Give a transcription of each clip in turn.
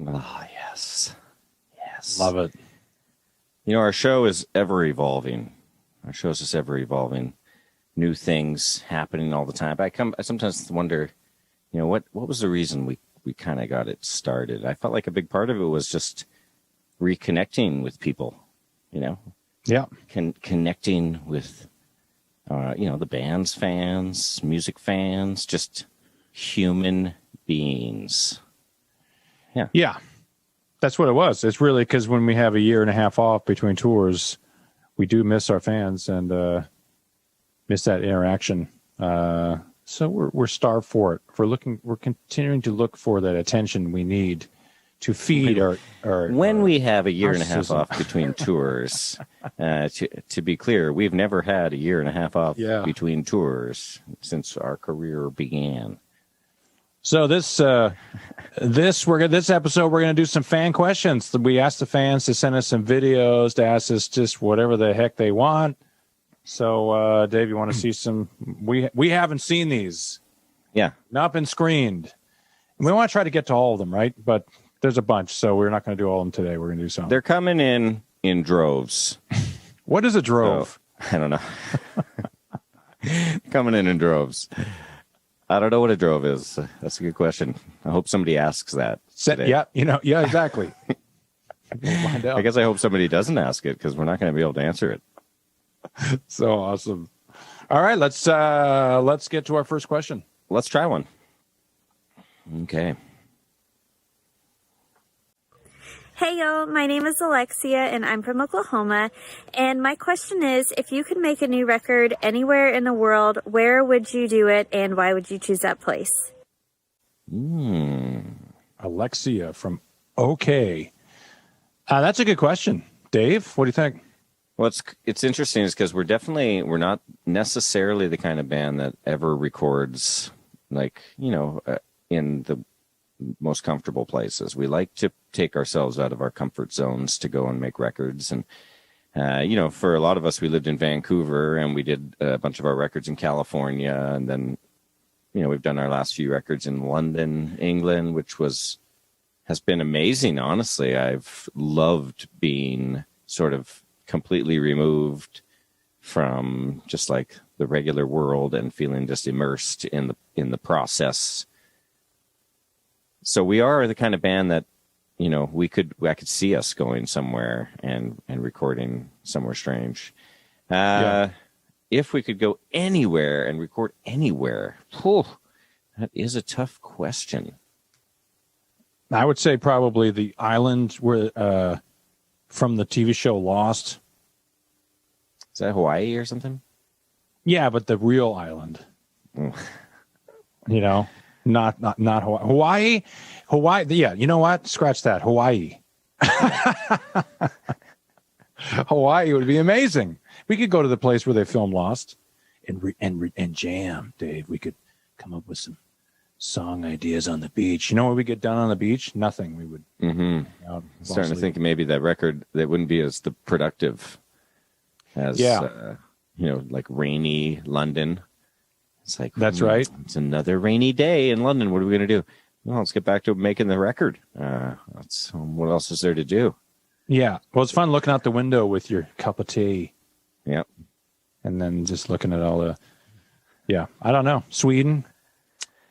Oh, yes. Yes. Love it. You know, our show is ever evolving. Our show is just ever evolving. New things happening all the time. I sometimes wonder, you know, what was the reason we kind of got it started? I felt like a big part of it was just reconnecting with people, you know? Yeah. Connecting with, the band's fans, music fans, just human beings. Yeah. Yeah. That's what it was. It's really because when we have a year and a half off between tours, we do miss our fans and miss that interaction. So we're starved for it. We're continuing to look for that attention we need to feed our when we have a year and a half narcissism. off between tours, to be clear, we've never had a year and a half off between tours since our career began. So this episode we're going to do some fan questions. We asked the fans to send us some videos, to ask us just whatever the heck they want. So Dave, you want to see some? We haven't seen these. Yeah, not been screened. We want to try to get to all of them, right? But there's a bunch, so we're not going to do all of them today. We're going to do some. They're coming in droves. What is a drove? So, I don't know. Coming in droves. I don't know what a drove is. That's a good question. I hope somebody asks that today. Yeah, exactly. We'll find out. I guess I hope somebody doesn't ask it because we're not going to be able to answer it. So awesome. All right, let's get to our first question. Let's try one. Okay. Hey y'all, my name is Alexia and I'm from Oklahoma. And my question is, if you could make a new record anywhere in the world, where would you do it and why would you choose that place? Alexia from OK. That's a good question. Dave, what do you think? Well, it's interesting is because we're not necessarily the kind of band that ever records in the most comfortable places. We like to take ourselves out of our comfort zones to go and make records. And, for a lot of us, we lived in Vancouver and we did a bunch of our records in California. And then, we've done our last few records in London, England, which has been amazing. Honestly, I've loved being sort of completely removed from just like the regular world and feeling just immersed in the process. So we are the kind of band that, I could see us going somewhere and recording somewhere strange. If we could go anywhere and record anywhere, that is a tough question. I would say probably the island where from the TV show Lost. Is that Hawaii or something? Yeah, but the real island. Not Hawaii. Hawaii. Yeah, you know what? Scratch that. Hawaii. Hawaii would be amazing. We could go to the place where they filmed Lost and jam, Dave. We could come up with some song ideas on the beach. You know what we get done on the beach? Nothing. We would. Starting to think maybe that record that wouldn't be as productive as like rainy London. It's like that's right. It's another rainy day in London. What are we going to do? Well, let's get back to making the record. What else is there to do? Yeah. Well, it's fun looking out the window with your cup of tea. Yep. And then just looking at all the. Yeah. I don't know. Sweden.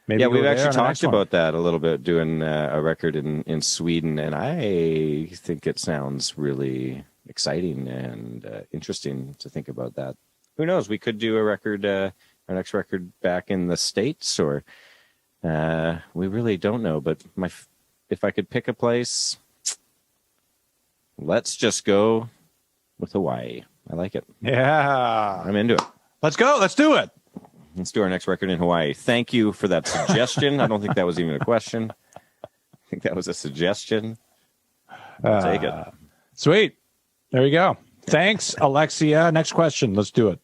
Maybe we've actually talked about that a little bit, doing a record in Sweden, and I think it sounds really exciting and interesting to think about that. Who knows? We could do a record, our next record back in the States, or we really don't know. But if I could pick a place, let's just go with Hawaii. I like it. Yeah. I'm into it. Let's go. Let's do it. Let's do our next record in Hawaii. Thank you for that suggestion. I don't think that was even a question. I think that was a suggestion. I'll take it. Sweet. There you go. Thanks, Alexia. Next question. Let's do it.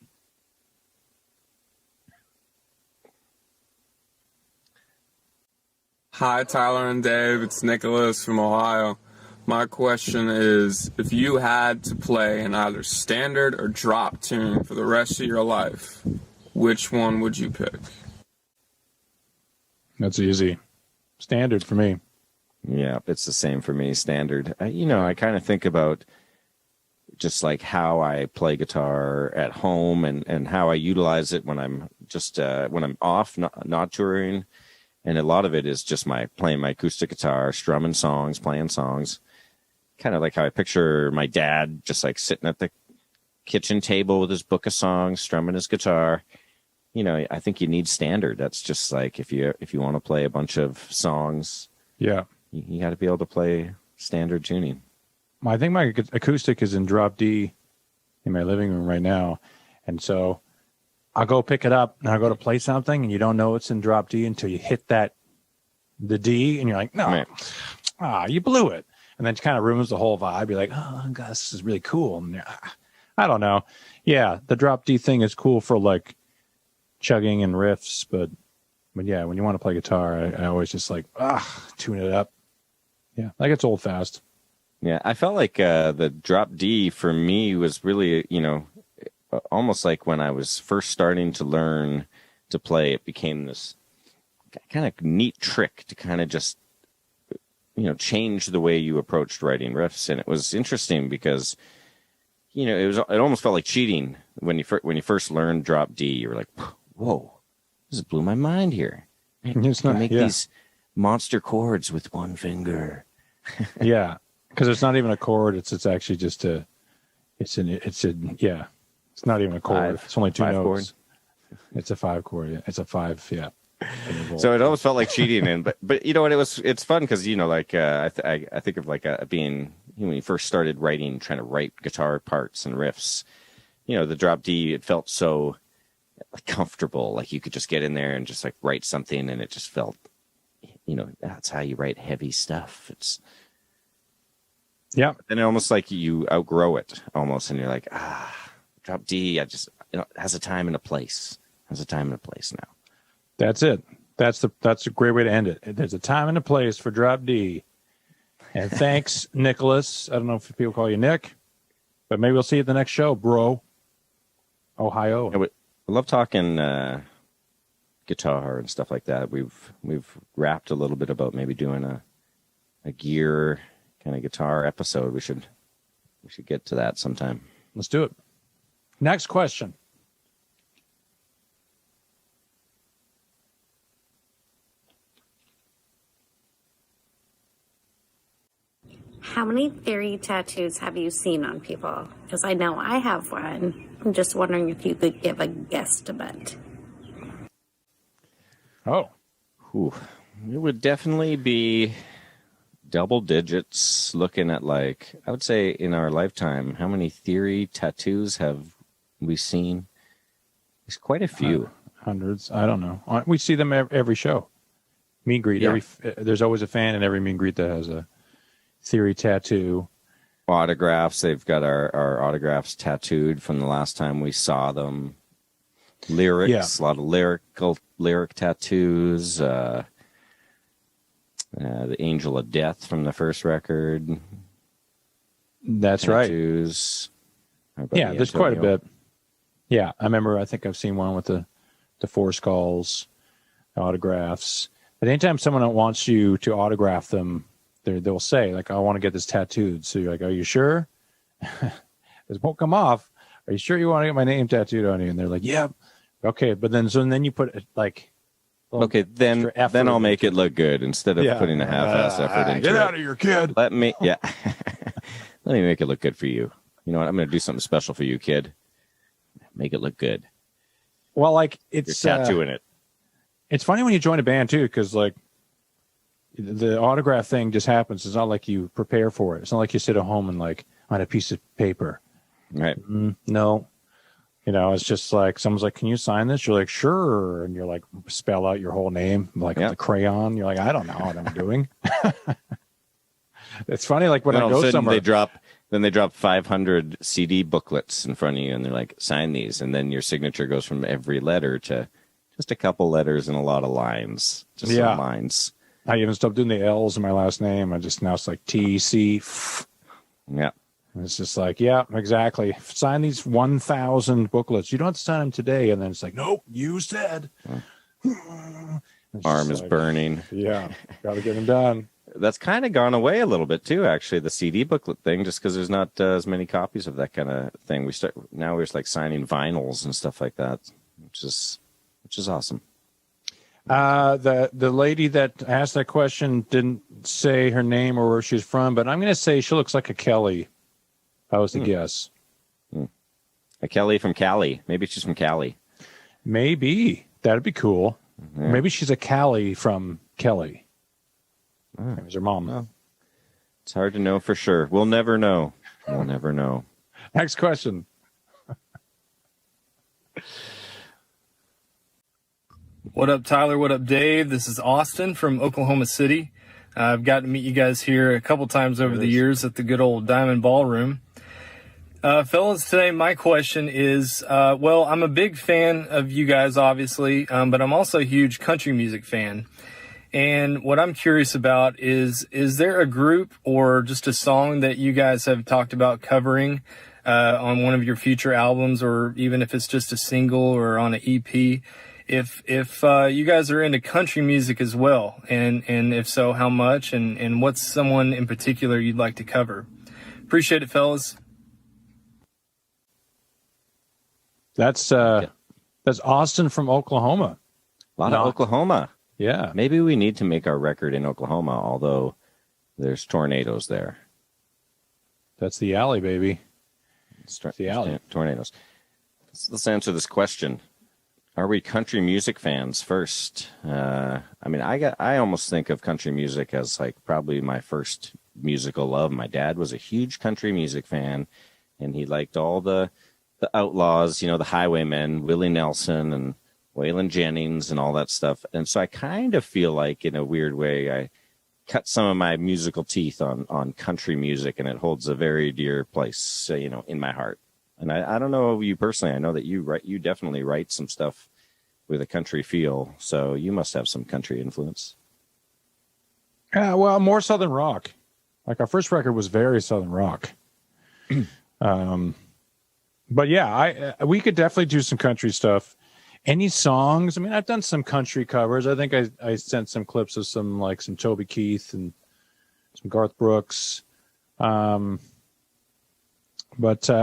Hi, Tyler and Dave. It's Nicholas from Ohio. My question is, if you had to play an either standard or drop tune for the rest of your life, which one would you pick? That's easy. Standard for me. Yeah, it's the same for me, standard. I kind of think about just like how I play guitar at home and how I utilize it when I'm just when I'm off, not touring. And a lot of it is just playing my acoustic guitar, strumming songs, playing songs. Kind of like how I picture my dad just like sitting at the kitchen table with his book of songs, strumming his guitar. I think you need standard. That's just like if you want to play a bunch of songs, Yeah. you got to be able to play standard tuning. I think my acoustic is in drop D in my living room right now. And so I'll go pick it up and I'll go to play something and you don't know it's in drop D until you hit the D and you're like, no, you blew it. And then it kind of ruins the whole vibe. You're like, oh, God, this is really cool. And I don't know. Yeah, the drop D thing is cool for like chugging and riffs. But yeah, when you want to play guitar, I always just like, tune it up. Yeah, that gets old fast. Yeah, I felt like the drop D for me was really, almost like when I was first starting to learn to play, it became this kind of neat trick to kind of just, change the way you approached writing riffs. And it was interesting because, it almost felt like cheating when you first learned drop D. You were like, whoa, this blew my mind here. It's not, make these monster chords with one finger. Yeah. Because it's not even a chord. It's actually just it's not even a chord. It's only two notes. Chord. It's a 5 chord. Yeah. It's a 5. Yeah. So it almost felt like cheating, but you know what? It's fun because I think of like being when you first started writing, trying to write guitar parts and riffs. The drop D, it felt so comfortable, like you could just get in there and just like write something, and it just felt, that's how you write heavy stuff. It's. Yeah. And almost like you outgrow it almost. And you're like, drop D. It has a time and a place. Has a time and a place now. That's it. That's a great way to end it. There's a time and a place for drop D. And thanks, Nicholas. I don't know if people call you Nick, but maybe we'll see you at the next show, bro. Ohio. I love talking guitar and stuff like that. We've rapped a little bit about maybe doing a gear kind of guitar episode. We should get to that sometime. Let's do it. Next question. How many theory tattoos have you seen on people? Because I know I have one. I'm just wondering if you could give a guesstimate. Oh. Ooh. It would definitely be double digits, looking at like, I would say in our lifetime, how many theory tattoos have we seen? There's quite a few. Hundreds. I don't know. We see them every show. Meet and greet. Yeah. There's always a fan in every meet and greet that has a theory tattoo. Autographs. They've got our autographs tattooed from the last time we saw them. Lyrics. A lot of lyric tattoos. The Angel of Death from the first record. That's tattoos. Right. Yeah, there's quite a bit. Yeah, I think I've seen one with the 4 skulls, autographs. But anytime someone wants you to autograph them, they'll say, like, I want to get this tattooed. So you're like, are you sure? This won't come off. Are you sure you want to get my name tattooed on you? And they're like, yeah. Okay, but then you put it like, okay, then I'll make it look good instead of putting a half-ass effort into it. Get out of here, kid. Let me make it look good for you. You know what? I'm going to do something special for you, kid. Make it look good. Well, like it's you're tattooing it. It's funny when you join a band too, because like the autograph thing just happens. It's not like you prepare for it. It's not like you sit at home and like on a piece of paper. Right. No. It's just like someone's like, "Can you sign this?" You're like, "Sure," and you're like, spell out your whole name like with a crayon. You're like, "I don't know what I'm doing." It's funny, like when I go somewhere, they drop 500 CD booklets in front of you, and they're like, "Sign these," and then your signature goes from every letter to just a couple letters and a lot of lines, just some lines. I even stopped doing the L's in my last name. Now it's like TC. Yeah. And it's just like, yeah, exactly. Sign these 1,000 booklets. You don't have to sign them today. And then it's like, nope, you said. Arm is burning. Yeah, got to get them done. that's kind of gone away a little bit too, actually, the CD booklet thing, just because there's not as many copies of that kind of thing. Now we're just like signing vinyls and stuff like that, which is awesome. The lady that asked that question didn't say her name or where she's from, but I'm going to say she looks like a Kelly. If I was to guess. A Kelly from Cali. Maybe she's from Cali. Maybe. That'd be cool. Yeah. Maybe she's a Callie from Kelly. Maybe it's her mom. Well, it's hard to know for sure. We'll never know. We'll never know. Next question. What up, Tyler? What up, Dave? This is Austin from Oklahoma City. I've gotten to meet you guys here a couple times over the years at the good old Diamond Ballroom. Fellas, today my question is, well, I'm a big fan of you guys, obviously, but I'm also a huge country music fan. And what I'm curious about is there a group or just a song that you guys have talked about covering on one of your future albums, or even if it's just a single or on an EP? If you guys are into country music as well, and if so, how much, and what's someone in particular you'd like to cover? Appreciate it, fellas. That's Austin from Oklahoma. A lot of Oklahoma. Yeah. Maybe we need to make our record in Oklahoma, although there's tornadoes there. That's the alley, baby. It's the alley. Tornadoes. Let's answer this question. Are we country music fans first? I mean, I almost think of country music as like probably my first musical love. My dad was a huge country music fan, and he liked all the outlaws, the Highwaymen, Willie Nelson and Waylon Jennings and all that stuff. And so I kind of feel like, in a weird way, I cut some of my musical teeth on country music, and it holds a very dear place, in my heart. And I don't know you personally. I know that you definitely write some stuff with a country feel, so you must have some country influence. Well, more Southern rock. Like our first record was very Southern rock. But yeah, we could definitely do some country stuff. Any songs? I mean, I've done some country covers. I think I sent some clips of some Toby Keith and some Garth Brooks. But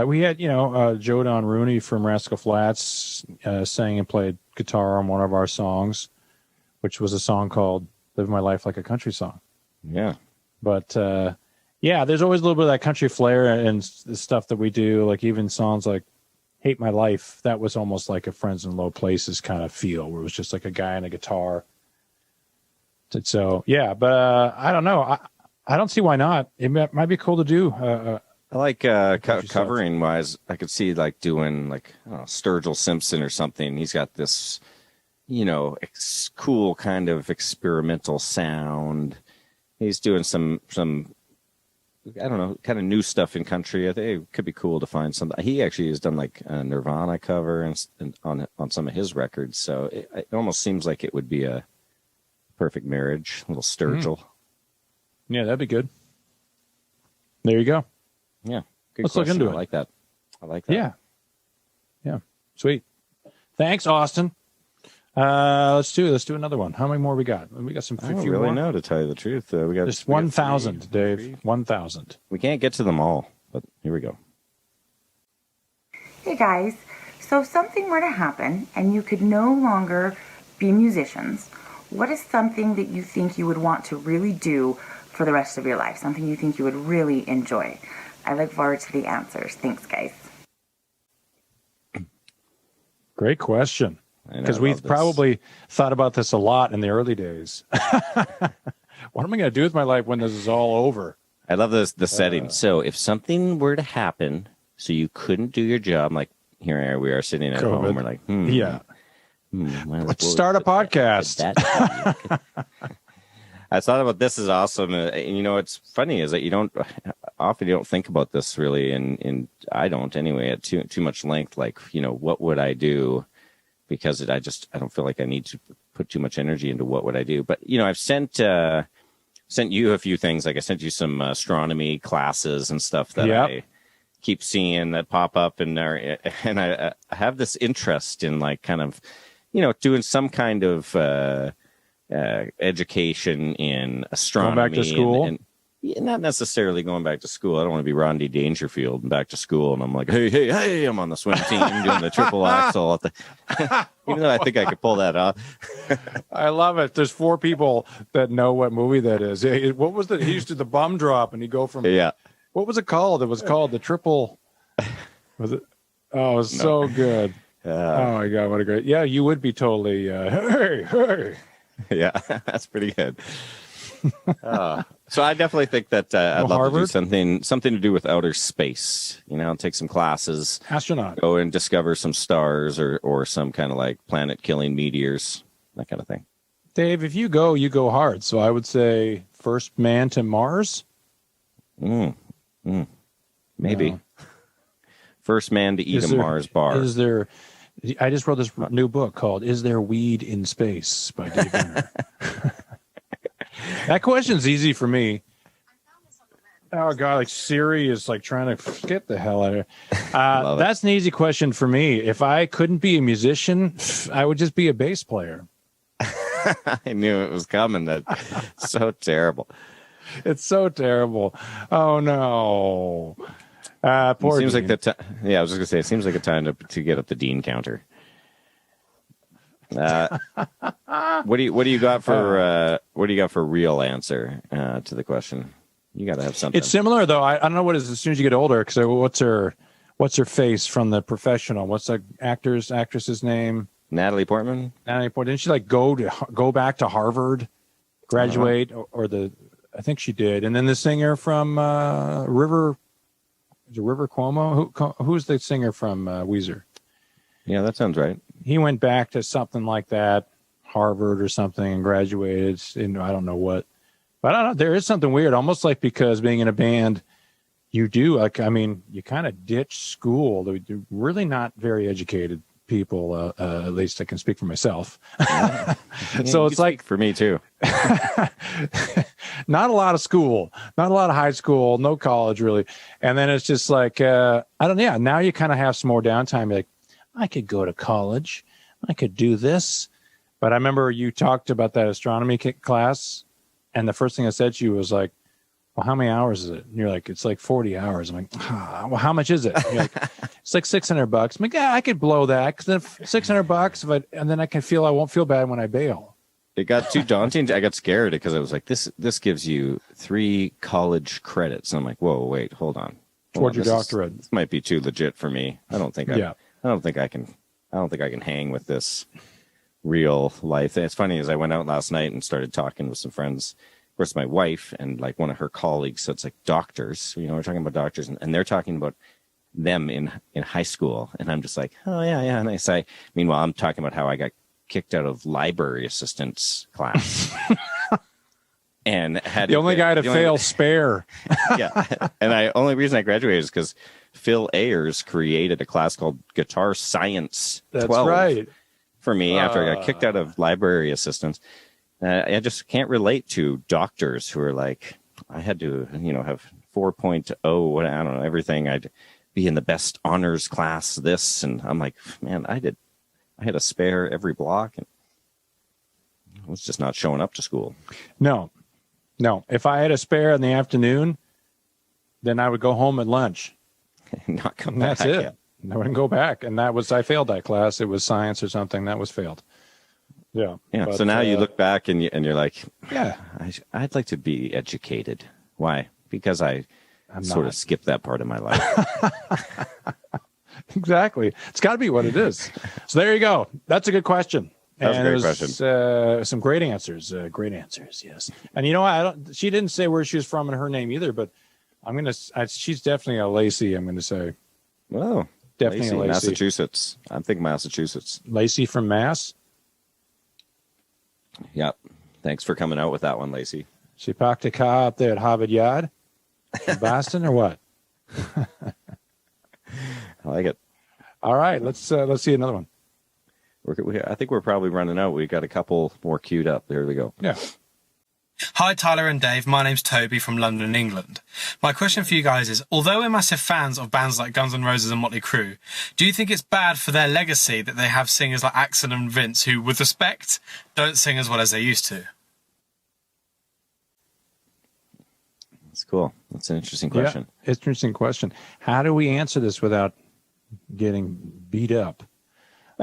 we had, Joe Don Rooney from Rascal Flatts sang and played guitar on one of our songs, which was a song called Live My Life Like a Country Song. Yeah. But, yeah, there's always a little bit of that country flair and the stuff that we do, like even songs like Hate My Life. That was almost like a Friends in Low Places kind of feel, where it was just like a guy and a guitar. So, yeah, but I don't know. I don't see why not. It might be cool to do. I like covering wise. I could see doing Sturgill Simpson or something. He's got this, cool kind of experimental sound. He's doing some I don't know, kind of new stuff in country. I think it could be cool to find something. He actually has done a Nirvana cover and on some of his records. So it almost seems like it would be a perfect marriage. A little Sturgill. Yeah, that'd be good. There you go. Yeah. Good Let's question. look into it. I like that. Yeah. Yeah. Sweet. Thanks, Austin. Let's do another one. How many more we got? We got some. I don't really know, to tell you the truth. We got just 1,000, Dave. 1,000. We can't get to them all, but here we go. Hey guys, so if something were to happen and you could no longer be musicians, what is something that you think you would want to really do for the rest of your life? Something you think you would really enjoy? I look forward to the answers. Thanks, guys. Great question. Because we've probably thought about this a lot in the early days. What am I going to do with my life when this is all over? I love the setting. So if something were to happen, so you couldn't do your job, like here we are sitting at home, we're like, let's start a podcast. I thought about this is awesome. And, it's funny is that you don't think about this really, and I don't anyway, at too much length. Like, what would I do? Because I don't feel like I need to put too much energy into what would I do. But, I've sent you a few things. Like I sent you some astronomy classes and stuff that I keep seeing that pop up. And I have this interest in kind of, doing some kind of education in astronomy. Going back to school? And yeah, not necessarily going back to school. I don't want to be Rodney Dangerfield and back to school. And I'm like, hey, I'm on the swim team doing the triple axel. Even though I think I could pull that off. I love it. There's 4 people that know what movie that is. What was the, he used to do the bum drop and he'd go from, what was it called? It was called the triple, was it? Oh, it was so good. Oh my God, what a great, yeah, you would be totally, hey. Yeah, that's pretty good. So I definitely think that I'd love Harvard? to do something to do with outer space. Take some classes, Astronaut. go and discover some stars or some kind of like planet-killing meteors, that kind of thing. Dave, if you go hard. So I would say first man to Mars. Maybe. No. First man to eat a Mars bar. Is there? I just wrote this new book called "Is There Weed in Space" by Dave Banner. That question's easy for me. Oh God, like Siri is like trying to get the hell out of here. That's an easy question for me. If I couldn't be a musician, I would just be a bass player. I knew it was coming. That's so terrible. It's so terrible. Oh no. Poor seems Dean. like yeah, I was just gonna say it seems like a time to get up the Dean counter. What do you got for real answer to the question? You got to have something. It's similar though. I don't know what it is as soon as you get older. Because what's her face from The Professional? What's the actress's name? Natalie Portman. Natalie Portman. Didn't she like go back to Harvard, graduate, I think she did. And then the singer from River Cuomo. Who's the singer from Weezer? Yeah, that sounds right. He went back to something like that, Harvard or something, and graduated in I don't know what. But I don't know. There is something weird, almost like because being in a band, you do you kind of ditch school. They're really not very educated people. At least I can speak for myself. Yeah, so it's like for me too. Not a lot of school, not a lot of high school, no college really. And then it's just like now you kind of have some more downtime. You're like, I could go to college, I could do this. But I remember you talked about that astronomy class. And the first thing I said to you was like, well, how many hours is it? And you're like, it's like 40 hours. I'm like, well, how much is it? And you're like, it's like $600. I'm like, yeah, I could blow that. Cause then $600 and then I won't feel bad when I bail. It got too daunting. I got scared because I was like, this gives you 3 college credits. And I'm like, whoa, wait, hold on. Towards your doctorate. This might be too legit for me. I don't think I can hang with this real life. And it's funny, as I went out last night and started talking with some friends, of course, my wife and like one of her colleagues. So it's like doctors, we're talking about doctors and they're talking about them in high school. And I'm just like, oh yeah. And meanwhile, I'm talking about how I got kicked out of library assistance class and had the only guy to fail spare. Yeah. And only reason I graduated is because Phil Ayers created a class called Guitar Science 12. That's right. For me, after I got kicked out of library assistance. I just can't relate to doctors who are like, I had to, have 4.0, I don't know, everything. I'd be in the best honors class, this. And I'm like, man, I had a spare every block and I was just not showing up to school. No. If I had a spare in the afternoon, then I would go home at lunch. Not come back. That's it. I wouldn't go back. And I failed that class. It was science or something. That was failed. Yeah. But, so now you look back and you're like, yeah, I'd like to be educated. Why? Because I'm sort of skipped that part of my life. Exactly. It's got to be what it is. So there you go. That's a good question. That was a great question. Some great answers. Great answers. Yes. And she didn't say where she was from in her name either, but she's definitely a Lacey. I'm going to say. Well, definitely a Lacey. Massachusetts. I'm thinking Massachusetts. Lacey from Mass. Yep. Thanks for coming out with that one, Lacey. She parked a car up there at Harvard Yard in Boston or what? I like it. All right. Let's see another one. I think we're probably running out. We got a couple more queued up. There we go. Yeah. Hi Tyler and Dave, my name's Toby from London, England. My question for you guys is, although we're massive fans of bands like Guns N' Roses and Motley Crue, do you think it's bad for their legacy that they have singers like Axl and Vince who, with respect, don't sing as well as they used to? That's cool. That's an interesting question. Yeah, interesting question. How do we answer this without getting beat up?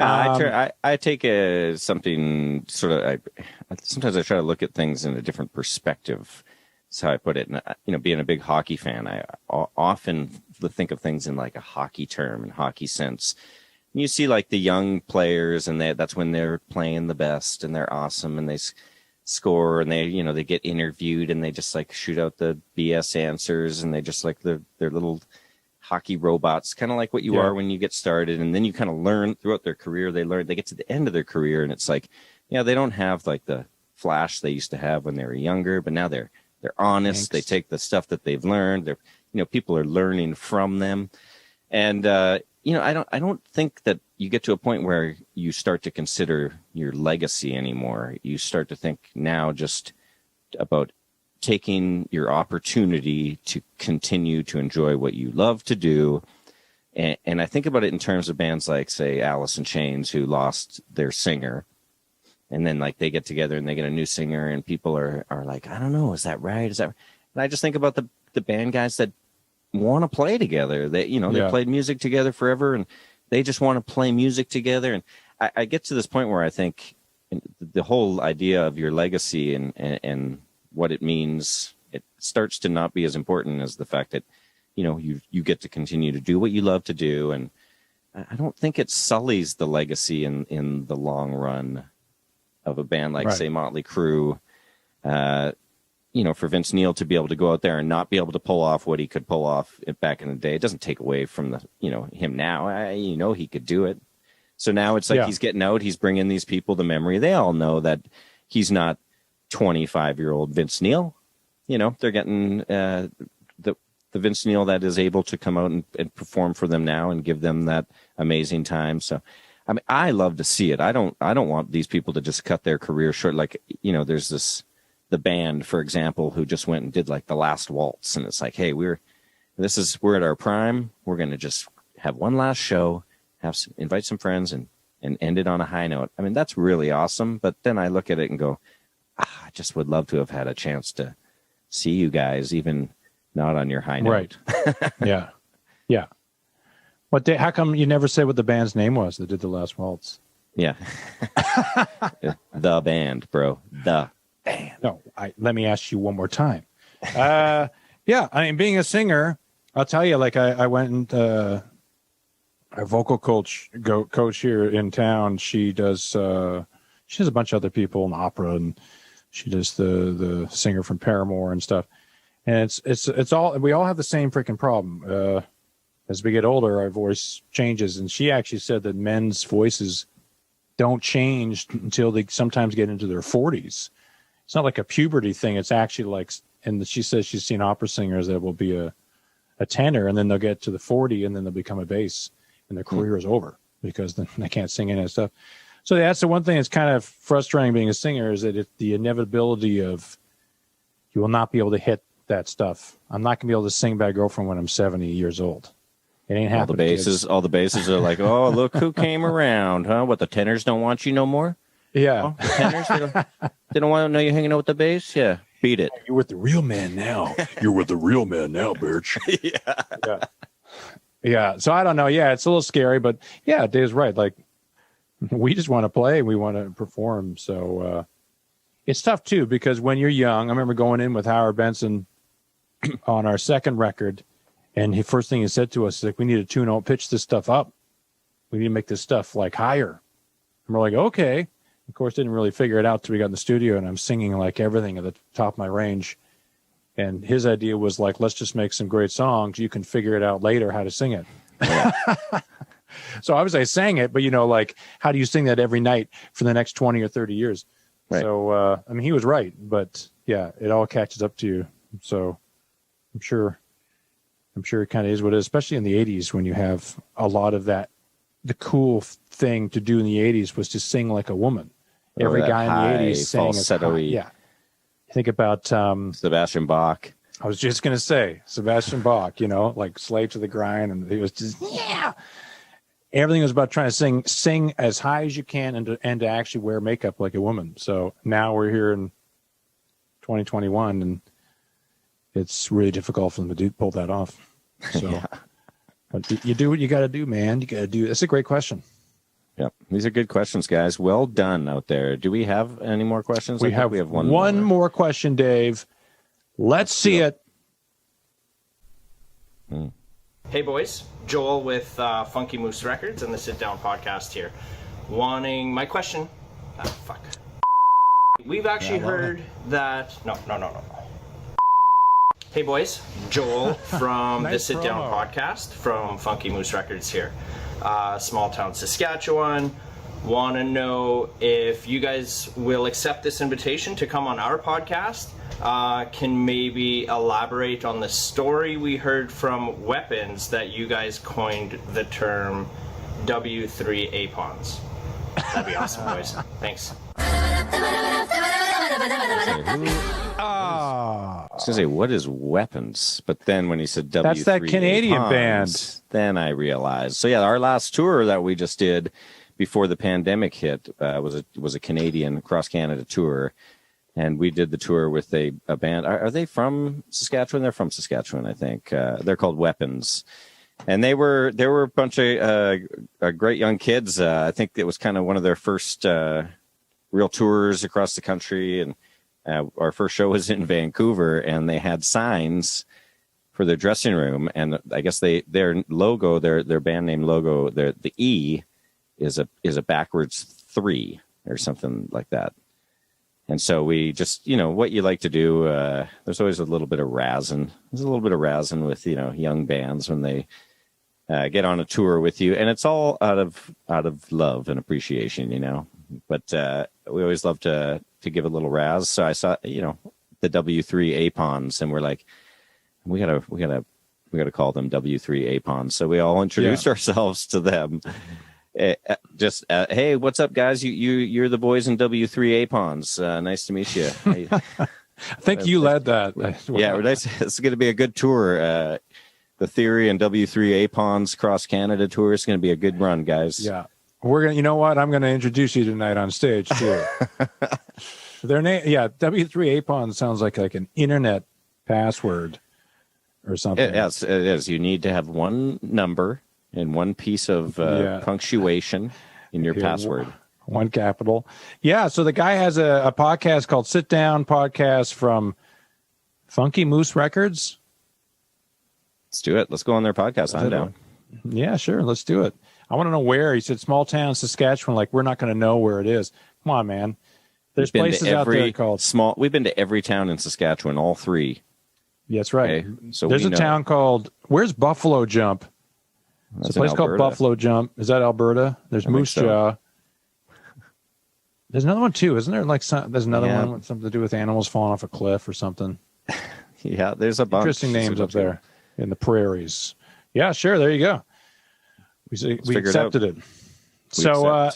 I take something sort of. Sometimes I try to look at things in a different perspective. That's how I put it. And being a big hockey fan, I often think of things in like a hockey term and hockey sense. And you see like the young players, and that's when they're playing the best, and they're awesome, and they score, and they get interviewed, and they just like shoot out the BS answers, and they just like their little hockey robots, kind of like what you are when you get started. And then you kind of learn throughout their career. They get to the end of their career, and it's like, they don't have like the flash they used to have when they were younger, but now they're honest. They take the stuff that they've learned. People are learning from them. And, I don't think that you get to a point where you start to consider your legacy anymore. You start to think now just about taking your opportunity to continue to enjoy what you love to do. And I think about it in terms of bands like, say, Alice in Chains, who lost their singer. And then like they get together and they get a new singer, and people are like, I don't know, is that right? And I just think about the band guys that want to play together. They played music together forever, and they just want to play music together. And I get to this point where I think the whole idea of your legacy and what it means, it starts to not be as important as the fact that, you get to continue to do what you love to do. And I don't think it sullies the legacy in the long run of a band like, say, Motley Crue. For Vince Neil to be able to go out there and not be able to pull off what he could pull off back in the day, it doesn't take away from him now. He could do it. So now it's like he's getting out, he's bringing these people the memory. They all know that he's not 25-year-old Vince Neil. They're getting the Vince Neil that is able to come out and perform for them now and give them that amazing time. So, I mean, I love to see it. I don't want these people to just cut their career short. Like, there's the band, for example, who just went and did like The Last Waltz. And it's like, hey, we're at our prime. We're going to just have one last show, invite some friends and end it on a high note. I mean, that's really awesome. But then I look at it and go, I just would love to have had a chance to see you guys, even not on your high note. Right. Yeah. Yeah. How come you never say what the band's name was that did The Last Waltz? Yeah. The band, bro. The band. No, let me ask you one more time. Yeah. I mean, being a singer, I'll tell you, like I went and, our vocal coach here in town, she has a bunch of other people in opera, and she does the singer from Paramore and stuff. And it's all, we all have the same freaking problem. As we get older, our voice changes. And she actually said that men's voices don't change until they sometimes get into their 40s. It's not like a puberty thing. It's actually like, and she says she's seen opera singers that will be a tenor, and then they'll get to the 40, and then they'll become a bass, and their career is over because then they can't sing any of that stuff. So that's the one thing that's kind of frustrating being a singer, is that the inevitability of you will not be able to hit that stuff. I'm not going to be able to sing Bad Girlfriend when I'm 70 years old. It ain't happening. All the bases are like, oh, look who came around, huh? What, the tenors don't want you no more? Yeah. Oh, the tenors, they don't want to know you hanging out with the bass? Yeah, beat it. You're with the real man now. You're with the real man now, bitch. Yeah. Yeah. So I don't know. Yeah, it's a little scary, but yeah, Dave's right. Like, we just want to play. We want to perform. So it's tough, too, because when you're young, I remember going in with Howard Benson on our second record, and the first thing he said to us is like, we need to pitch this stuff up. We need to make this stuff like higher. And we're like, okay. Of course, didn't really figure it out till we got in the studio, and I'm singing like everything at the top of my range. And his idea was like, let's just make some great songs. You can figure it out later how to sing it. Yeah. So obviously I sang it, but like, how do you sing that every night for the next 20 or 30 years? Right. So, I mean, he was right, but yeah, it all catches up to you. So I'm sure it kind of is what it is, especially in the 80s when you have a lot of that. The cool thing to do in the 80s was to sing like a woman. Every guy in the 80s sang as high. Yeah. Think about Sebastian Bach. I was just going to say Sebastian Bach, like Slave to the Grind. And he was just, yeah. Everything was about trying to sing as high as you can and to actually wear makeup like a woman. So now we're here in 2021 and it's really difficult for them to pull that off. So Yeah. But you do what you got to do, man. You got to do. That's a great question. Yep. These are good questions, guys. Well done out there. Do we have any more questions? We have one more question, Dave. Let's see it. Hey, boys. Joel with Funky Moose Records and the Sit Down podcast here. Wanting my question. Fuck. We've actually heard that. No. Hey, boys. Joel from Nice the Sit Down promo. podcast from Funky Moose Records here. Small town Saskatchewan. Want to know if you guys will accept this invitation to come on our podcast. Can maybe elaborate on the story we heard from Weapons that you guys coined the term W3A Pawns. That'd be awesome, boys. Thanks. I was gonna say, what is Weapons? But then when he said W3A That's that Canadian Pawns, band. then I realized. So yeah, our last tour that we just did before the pandemic hit was a Canadian cross Canada tour, and we did the tour with a band. Are they from Saskatchewan? They're from Saskatchewan, I think. They're called Weapons, and they were a bunch of great young kids. I think it was kind of one of their first real tours across the country, and our first show was in Vancouver, and they had signs for their dressing room, and I guess their logo, their band name logo, the E is a backwards 3 or something like that. And so we just, what you like to do, there's always a little bit of razzing. There's a little bit of razzing with, young bands when they get on a tour with you, and it's all out of love and appreciation, But we always love to give a little razz. So I saw, the W3A Pawns, and we're like, we gotta call them W3A Pawns. So we all introduced ourselves to them. Hey, what's up, guys? You're the boys in W3A Pawns. Nice to meet you. I think you led that. Yeah, it's going to be a good tour. The Theory and W3A Pawns cross Canada tour is going to be a good run, guys. Yeah. We're going to, you know what? I'm going to introduce you tonight on stage too. Their name, W3A Pawns sounds like an internet password or something. Yes, it is. You need to have one number and one piece of punctuation in your password. One capital. Yeah. So the guy has a podcast called Sit Down Podcast from Funky Moose Records. Let's do it. Let's go on their podcast. I'm down. Yeah, sure. Let's do it. I want to know where. He said small town Saskatchewan. Like, we're not going to know where it is. Come on, man. There's places out there called small. We've been to every town in Saskatchewan, all 3. Yeah, that's right. Okay, so there's a town called, where's Buffalo Jump? There's a place called Buffalo Jump. Is that Alberta? There's Moose Jaw. There's another one too, isn't there? There's another one with something to do with animals falling off a cliff or something. Yeah, there's a bunch. Interesting names up there in the prairies. Yeah, sure. There you go. We accepted it. So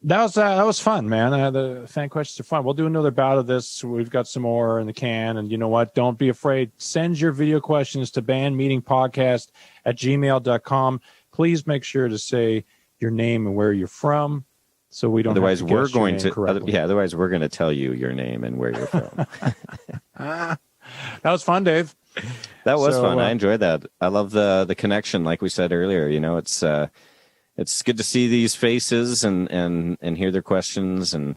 that was fun, man. The fan questions are fun. We'll do another bout of this. We've got some more in the can. And you know what? Don't be afraid. Send your video questions to bandmeetingpodcast@gmail.com. Please make sure to say your name and where you're from, so we don't. Otherwise, have to guess your name correctly. Otherwise, we're going to tell you your name and where you're from. That was fun, Dave. That was fun. I enjoyed that. I love the connection, like we said earlier. It's good to see these faces and hear their questions, and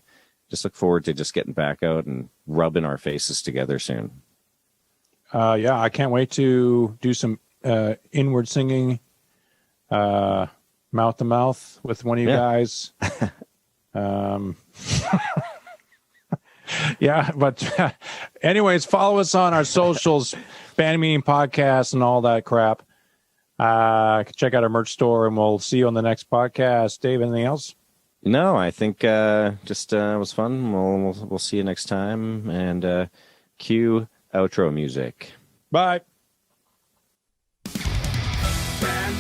just look forward to just getting back out and rubbing our faces together soon. Yeah, I can't wait to do some inward singing, mouth to mouth with one of you guys. Yeah, but anyways, follow us on our socials, Band Meeting Podcast and all that crap. Check out our merch store, and we'll see you on the next podcast. Dave, anything else? No, I think just was fun. We'll see you next time, and cue outro music. Bye. Band